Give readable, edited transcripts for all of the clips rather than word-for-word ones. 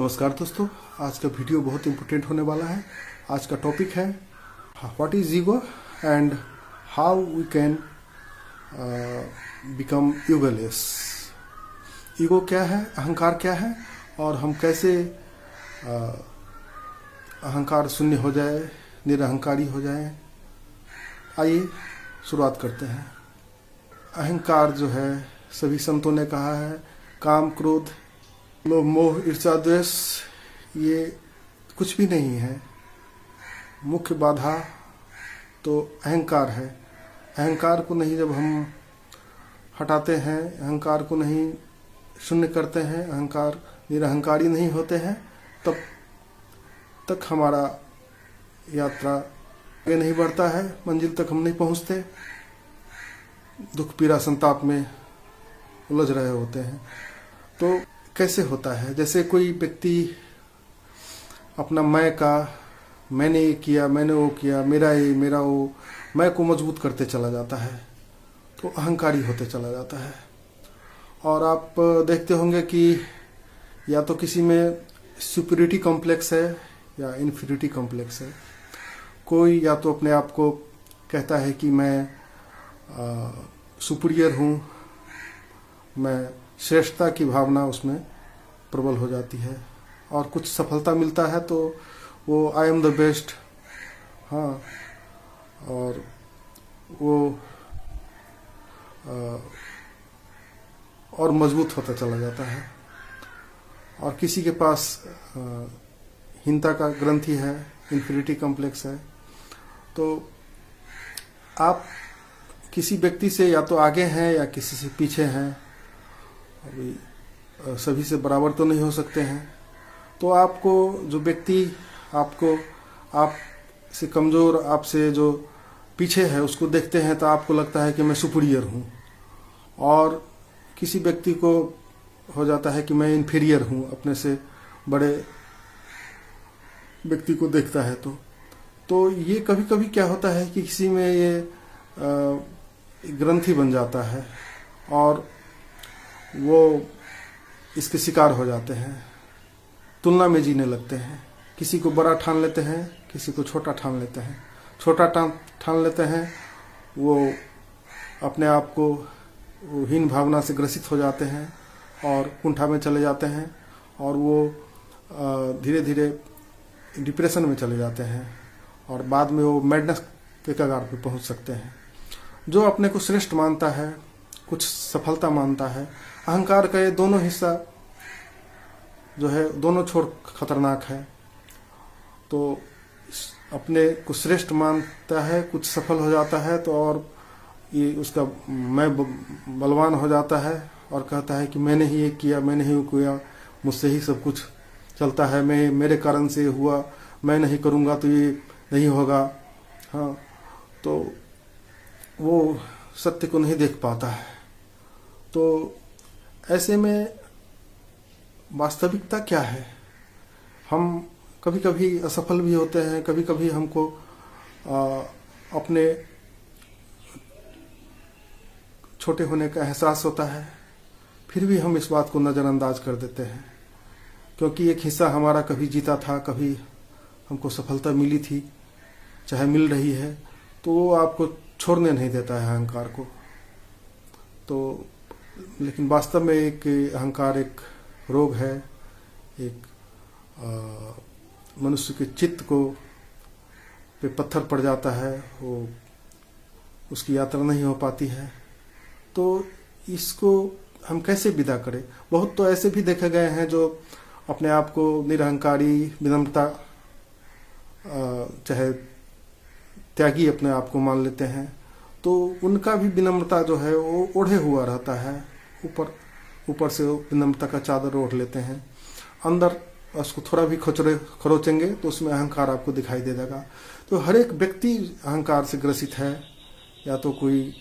नमस्कार दोस्तों, आज का वीडियो बहुत इम्पोर्टेंट होने वाला है। आज का टॉपिक है what is ego and how we can become egoless. Ego क्या है, अहंकार क्या है और हम कैसे अहंकार शून्य हो जाए, निरअहंकारी हो जाए। आइए शुरुआत करते हैं। अहंकार जो है, सभी संतों ने कहा है, काम, क्रोध, लोभ, मोह, ईर्ष्या, द्वेष ये कुछ भी नहीं है। मुख्य बाधा तो अहंकार है। अहंकार को नहीं जब हम हटाते हैं, अहंकार को नहीं शून्य करते हैं, अहंकार निरअहंकारी नहीं होते हैं, तब तक हमारा यात्रा आगे नहीं बढ़ता है, मंजिल तक हम नहीं पहुंचते, दुख पीड़ा संताप में उलझ रहे होते हैं। तो कैसे होता है? जैसे कोई व्यक्ति अपना मैं का, मैंने ये किया, मैंने वो किया, मेरा ये, मेरा वो, मैं को मजबूत करते चला जाता है तो अहंकारी होते चला जाता है। और आप देखते होंगे कि या तो किसी में सुपीरियरिटी कॉम्प्लेक्स है या इन्फीरियरिटी कॉम्प्लेक्स है। कोई या तो अपने आप को कहता है कि मैं सुपीरियर हूँ, मैं श्रेष्ठता की भावना उसमें प्रबल हो जाती है, और कुछ सफलता मिलता है तो वो आई एम द बेस्ट, हाँ, और वो और मजबूत होता चला जाता है। और किसी के पास हीनता का ग्रंथि है, इन्फीरियरिटी कॉम्प्लेक्स है। तो आप किसी व्यक्ति से या तो आगे हैं या किसी से पीछे हैं, अभी सभी से बराबर तो नहीं हो सकते हैं। तो आपको जो व्यक्ति आपको आपसे कमजोर, आपसे जो पीछे है, उसको देखते हैं तो आपको लगता है कि मैं सुपीरियर हूँ, और किसी व्यक्ति को हो जाता है कि मैं इन्फीरियर हूँ, अपने से बड़े व्यक्ति को देखता है। तो ये कभी कभी क्या होता है कि किसी में ये ग्रंथि बन जाता है और वो इसके शिकार हो जाते हैं, तुलना में जीने लगते हैं, किसी को बड़ा ठान लेते हैं, किसी को छोटा ठान लेते हैं। छोटा ठान लेते हैं, वो अपने आप को हीन भावना से ग्रसित हो जाते हैं और कुंठा में चले जाते हैं, और वो धीरे धीरे डिप्रेशन में चले जाते हैं, और बाद में वो मैडनेस के कगार पे पहुंच सकते हैं। जो अपने को श्रेष्ठ मानता है, कुछ सफलता मानता है, अहंकार का ये दोनों हिस्सा जो है, दोनों छोर खतरनाक है। तो अपने को श्रेष्ठ मानता है, कुछ सफल हो जाता है, तो और ये उसका मैं बलवान हो जाता है और कहता है कि मैंने ही ये किया, मैंने ही किया, मुझसे ही सब कुछ चलता है, मैं मेरे कारण से हुआ, मैं नहीं करूँगा तो ये नहीं होगा। हाँ, तो वो सत्य को नहीं देख पाता है। तो ऐसे में वास्तविकता क्या है? हम कभी कभी असफल भी होते हैं, कभी कभी हमको अपने छोटे होने का एहसास होता है, फिर भी हम इस बात को नज़रअंदाज कर देते हैं, क्योंकि एक हिस्सा हमारा कभी जीता था, कभी हमको सफलता मिली थी, चाहे मिल रही है, तो वो आपको छोड़ने नहीं देता है अहंकार को। तो लेकिन वास्तव में एक अहंकार एक रोग है, एक मनुष्य के चित्त को पे पत्थर पड़ जाता है, वो उसकी यात्रा नहीं हो पाती है। तो इसको हम कैसे विदा करें? बहुत तो ऐसे भी देखे गए हैं जो अपने आप को निरअहंकारी, विनम्रता, चाहे त्यागी अपने आप को मान लेते हैं, तो उनका भी विनम्रता जो है वो ओढ़े हुआ रहता है, ऊपर से विनम्रता का चादर ओढ़ लेते हैं, अंदर उसको थोड़ा भी खरोचेंगे तो उसमें अहंकार आपको दिखाई दे देगा। तो हर एक व्यक्ति अहंकार से ग्रसित है, या तो कोई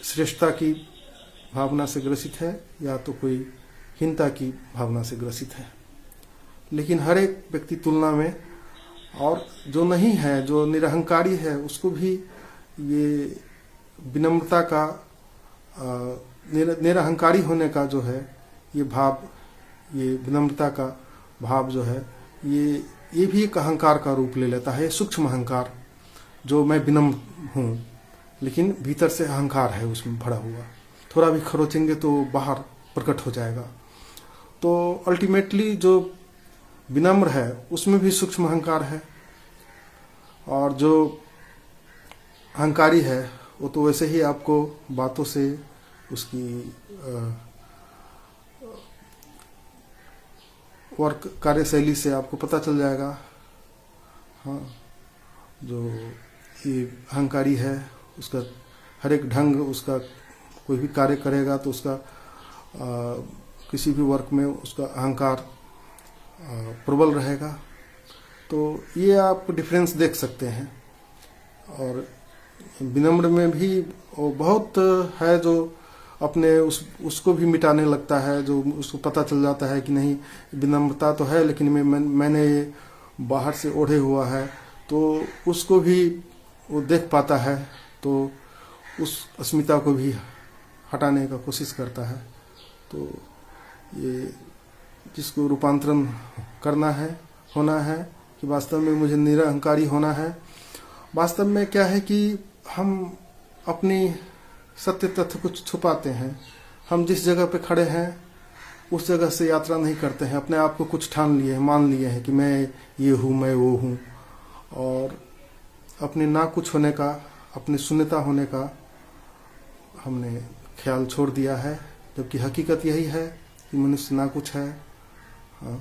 श्रेष्ठता की भावना से ग्रसित है, या तो कोई हीनता की भावना से ग्रसित है। लेकिन हर एक व्यक्ति तुलना में, और जो नहीं है, जो निरअहंकारी है, उसको भी ये विनम्रता का, निरअहंकारी होने का जो है ये भाव ये विनम्रता का भाव जो है ये भी एक अहंकार का रूप ले लेता है। सूक्ष्म अहंकार, जो मैं विनम्र हूँ लेकिन भीतर से अहंकार है उसमें भरा हुआ, थोड़ा भी खरोचेंगे तो बाहर प्रकट हो जाएगा। तो अल्टीमेटली जो विनम्र है उसमें भी सूक्ष्म अहंकार है, और जो अहंकारी है वो तो वैसे ही आपको बातों से, उसकी वर्क कार्यशैली से आपको पता चल जाएगा। हाँ, जो ये अहंकारी है उसका हर एक ढंग, उसका कोई भी कार्य करेगा तो उसका किसी भी वर्क में उसका अहंकार प्रबल रहेगा। तो ये आप डिफरेंस देख सकते हैं। और विनम्र में भी वो बहुत है जो अपने उसको भी मिटाने लगता है, जो उसको पता चल जाता है कि नहीं विनम्रता तो है लेकिन मैंने ये बाहर से ओढ़े हुआ है, तो उसको भी वो देख पाता है, तो उस अस्मिता को भी हटाने का कोशिश करता है। तो ये जिसको रूपांतरण करना है, होना है कि वास्तव में मुझे निरअहंकारी होना है। वास्तव में क्या है कि हम अपनी सत्य तथ्य कुछ छुपाते हैं। हम जिस जगह पे खड़े हैं उस जगह से यात्रा नहीं करते हैं, अपने आप को कुछ ठान लिए हैं, मान लिए हैं कि मैं ये हूँ, मैं वो हूँ, और अपने ना कुछ होने का, अपने शून्यता होने का हमने ख्याल छोड़ दिया है। जबकि हकीकत यही है कि मनुष्य ना कुछ है, हाँ,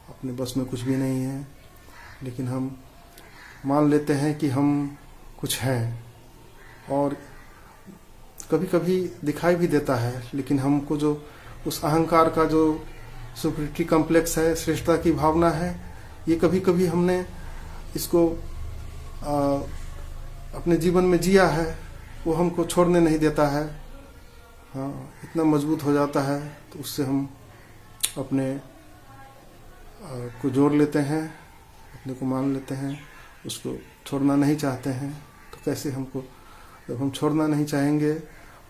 अपने बस में कुछ भी नहीं है, लेकिन हम मान लेते हैं कि हम कुछ हैं। और कभी कभी दिखाई भी देता है, लेकिन हमको जो उस अहंकार का जो सुपरिटी कॉम्प्लेक्स है, श्रेष्ठता की भावना है, ये कभी कभी हमने इसको अपने जीवन में जिया है, वो हमको छोड़ने नहीं देता है। हाँ, इतना मजबूत हो जाता है तो उससे हम अपने को जोड़ लेते हैं, अपने को मान लेते हैं, उसको छोड़ना नहीं चाहते हैं। तो कैसे हमको, जब हम छोड़ना नहीं चाहेंगे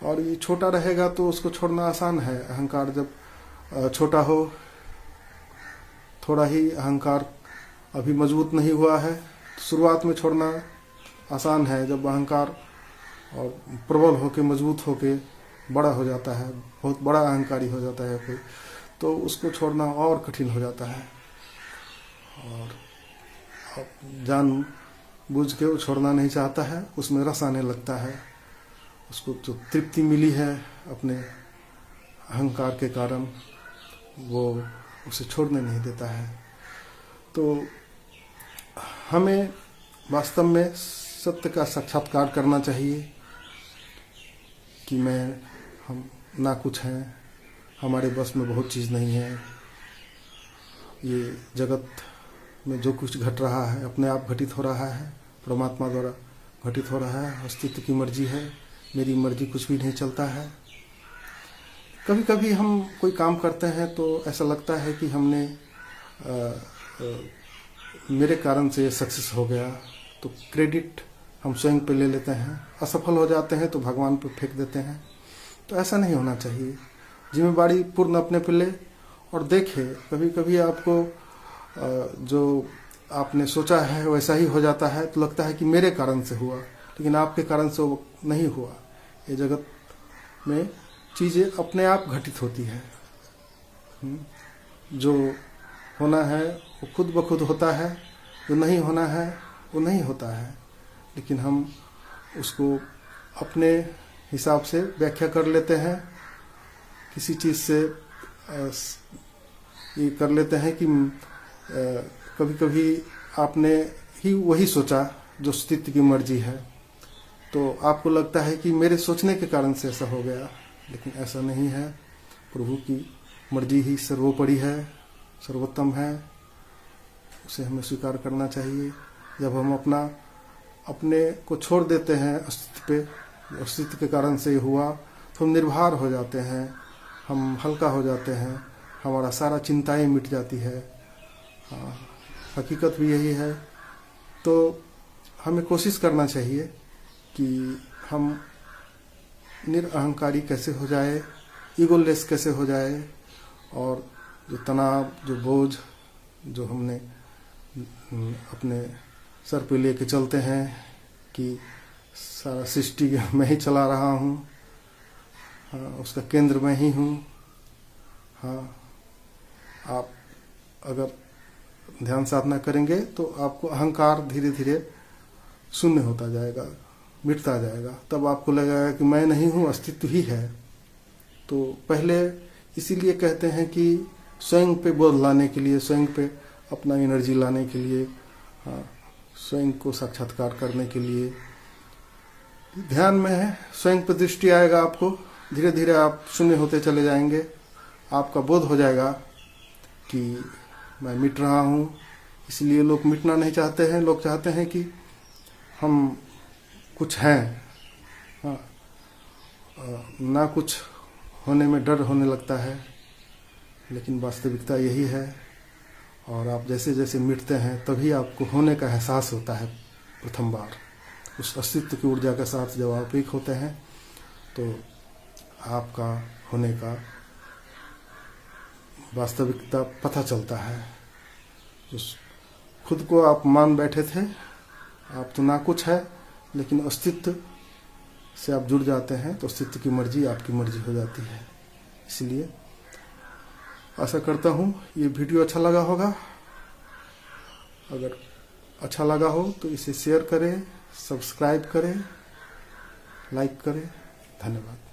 और ये छोटा रहेगा तो उसको छोड़ना आसान है। अहंकार जब छोटा हो, थोड़ा ही अहंकार अभी मजबूत नहीं हुआ है, तो शुरुआत में छोड़ना आसान है। जब अहंकार और प्रबल होके, मजबूत होके बड़ा हो जाता है, बहुत बड़ा अहंकारी हो जाता है कोई, तो उसको छोड़ना और कठिन हो जाता है। और जान बुझ के वो छोड़ना नहीं चाहता है, उसमें रस आने लगता है। उसको जो तृप्ति मिली है अपने अहंकार के कारण, वो उसे छोड़ने नहीं देता है। तो हमें वास्तव में सत्य का साक्षात्कार करना चाहिए कि हम ना कुछ हैं, हमारे बस में बहुत चीज़ नहीं है। ये जगत में जो कुछ घट रहा है अपने आप घटित हो रहा है, परमात्मा द्वारा घटित हो रहा है, अस्तित्व की मर्जी है, मेरी मर्जी कुछ भी नहीं चलता है। कभी कभी हम कोई काम करते हैं तो ऐसा लगता है कि हमने मेरे कारण से सक्सेस हो गया, तो क्रेडिट हम स्वयं पे ले लेते हैं। असफल हो जाते हैं तो भगवान पे फेंक देते हैं। तो ऐसा नहीं होना चाहिए। जिम्मेवारी पूर्ण अपने पे ले और देखे। कभी कभी आपको जो आपने सोचा है वैसा ही हो जाता है, तो लगता है कि मेरे कारण से हुआ, लेकिन आपके कारण से वो नहीं हुआ। ये जगत में चीज़ें अपने आप घटित होती है। जो होना है वो खुद ब खुद होता है, जो नहीं होना है वो नहीं होता है। लेकिन हम उसको अपने हिसाब से व्याख्या कर लेते हैं। किसी चीज़ से ये कर लेते हैं कि कभी कभी आपने ही वही सोचा जो अस्तित्व की मर्जी है, तो आपको लगता है कि मेरे सोचने के कारण से ऐसा हो गया, लेकिन ऐसा नहीं है। प्रभु की मर्जी ही सर्वोपरि है, सर्वोत्तम है, उसे हमें स्वीकार करना चाहिए। जब हम अपने को छोड़ देते हैं अस्तित्व पे, अस्तित्व के कारण से हुआ, तो हम निर्भर हो जाते हैं, हम हल्का हो जाते हैं, हमारा सारा चिंताएं मिट जाती है। हाँ, हकीकत भी यही है। तो हमें कोशिश करना चाहिए कि हम निरअहंकारी कैसे हो जाए, ईगोलेस कैसे हो जाए, और जो तनाव, जो बोझ जो हमने अपने सर पे लेके चलते हैं कि सारा सृष्टि मैं ही चला रहा हूँ, हाँ, उसका केंद्र मैं ही हूँ। हाँ, आप अगर ध्यान साधना करेंगे तो आपको अहंकार धीरे धीरे शून्य होता जाएगा, मिटता जाएगा। तब आपको लगेगा कि मैं नहीं हूँ, अस्तित्व ही है। तो पहले इसीलिए कहते हैं कि स्वयं पे बोध लाने के लिए, स्वयं पे अपना एनर्जी लाने के लिए, हाँ, स्वयं को साक्षात्कार करने के लिए ध्यान में है, स्वयं पर दृष्टि आएगा आपको। धीरे धीरे आप शून्य होते चले जाएंगे। आपका बोध हो जाएगा कि मैं मिट रहा हूँ। इसलिए लोग मिटना नहीं चाहते हैं। लोग चाहते हैं कि हम कुछ हैं, हाँ, ना कुछ होने में डर होने लगता है, लेकिन वास्तविकता यही है। और आप जैसे जैसे मिटते हैं तभी आपको होने का एहसास होता है। प्रथम बार उस अस्तित्व की ऊर्जा के साथ जब आप एक होते हैं तो आपका होने का वास्तविकता पता चलता है। उस खुद को आप मान बैठे थे, आप तो ना कुछ है, लेकिन अस्तित्व से आप जुड़ जाते हैं तो अस्तित्व की मर्जी आपकी मर्जी हो जाती है। इसलिए आशा करता हूँ ये वीडियो अच्छा लगा होगा। अगर अच्छा लगा हो तो इसे शेयर करें, सब्सक्राइब करें, लाइक करें। धन्यवाद।